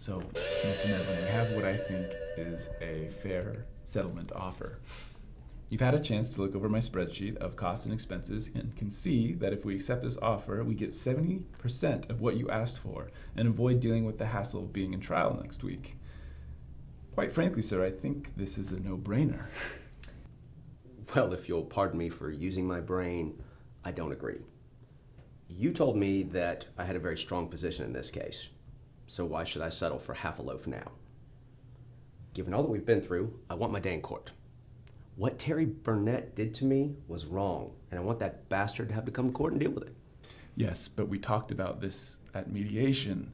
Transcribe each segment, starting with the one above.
So, Mr. Medlin, we have what I think is a fair settlement offer. You've had a chance to look over my spreadsheet of costs and expenses and can see that if we accept this offer, we get 70% of what you asked for and avoid dealing with the hassle of being in trial next week. Quite frankly, sir, I think this is a no-brainer. Well, if you'll pardon me for using my brain, I don't agree. You told me that I had a very strong position in this case, so why should I settle for half a loaf now? Given all that we've been through, I want my day in court. What Terry Burnett did to me was wrong, and I want that bastard to have to come to court and deal with it. Yes, but we talked about this at mediation.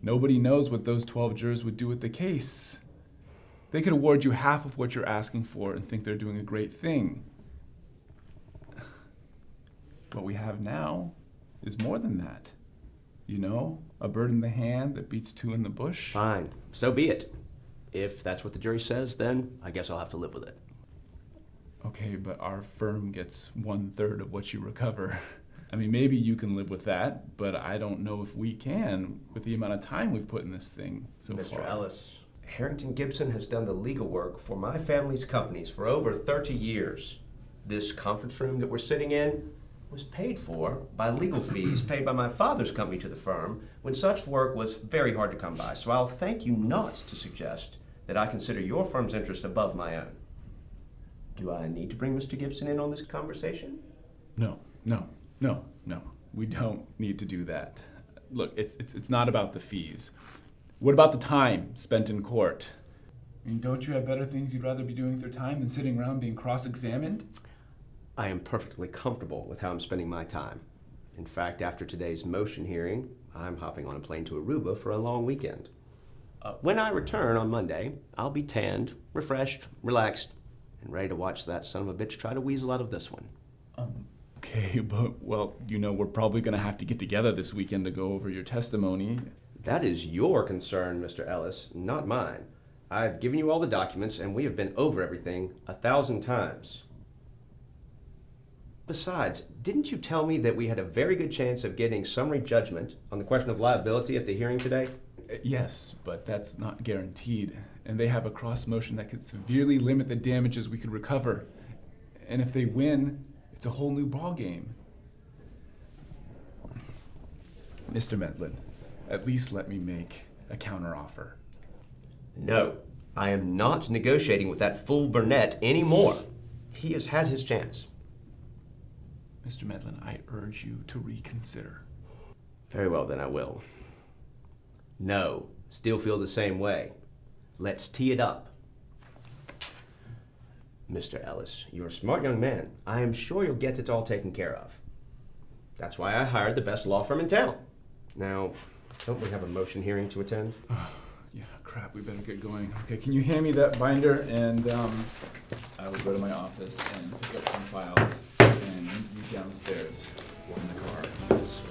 Nobody knows what those 12 jurors would do with the case. They could award you half of what you're asking for and think they're doing a great thing. What we have now is more than that. You know, a bird in the hand that beats two in the bush. Fine, so be it. If that's what the jury says, then I guess I'll have to live with it. Okay, but our firm gets 1/3 of what you recover. I mean, maybe you can live with that, but I don't know if we can with the amount of time we've put in this thing so far. Mr. Ellis, Harrington Gibson has done the legal work for my family's companies for over 30 years. This conference room that we're sitting in was paid for by legal fees paid by my father's company to the firm when such work was very hard to come by. So I'll thank you not to suggest that I consider your firm's interests above my own. Do I need to bring Mr. Gibson in on this conversation? No. We don't need to do that. Look, it's not about the fees. What about the time spent in court? I mean, don't you have better things you'd rather be doing with your time than sitting around being cross-examined? I am perfectly comfortable with how I'm spending my time. In fact, after today's motion hearing, I'm hopping on a plane to Aruba for a long weekend. When I return on Monday, I'll be tanned, refreshed, relaxed, and ready to watch that son of a bitch try to weasel out of this one. Okay, but, well, you know, we're probably going to have to get together this weekend to go over your testimony. That is your concern, Mr. Ellis, not mine. I've given you all the documents, and we have been over everything 1,000 times. Besides, didn't you tell me that we had a very good chance of getting summary judgment on the question of liability at the hearing today? Yes, but that's not guaranteed. And they have a cross motion that could severely limit the damages we could recover. And if they win, it's a whole new ballgame. Mr. Medlin, at least let me make a counteroffer. No, I am not negotiating with that fool Burnett anymore. He has had his chance. Mr. Medlin, I urge you to reconsider. Very well, then I will. No, still feel the same way. Let's tee it up. Mr. Ellis, you're a smart young man. I am sure you'll get it all taken care of. That's why I hired the best law firm in town. Now, don't we have a motion hearing to attend? Yeah, crap, we better get going. Okay, can you hand me that binder and I will go to my office and pick up some files and meet you downstairs in the car. Yes.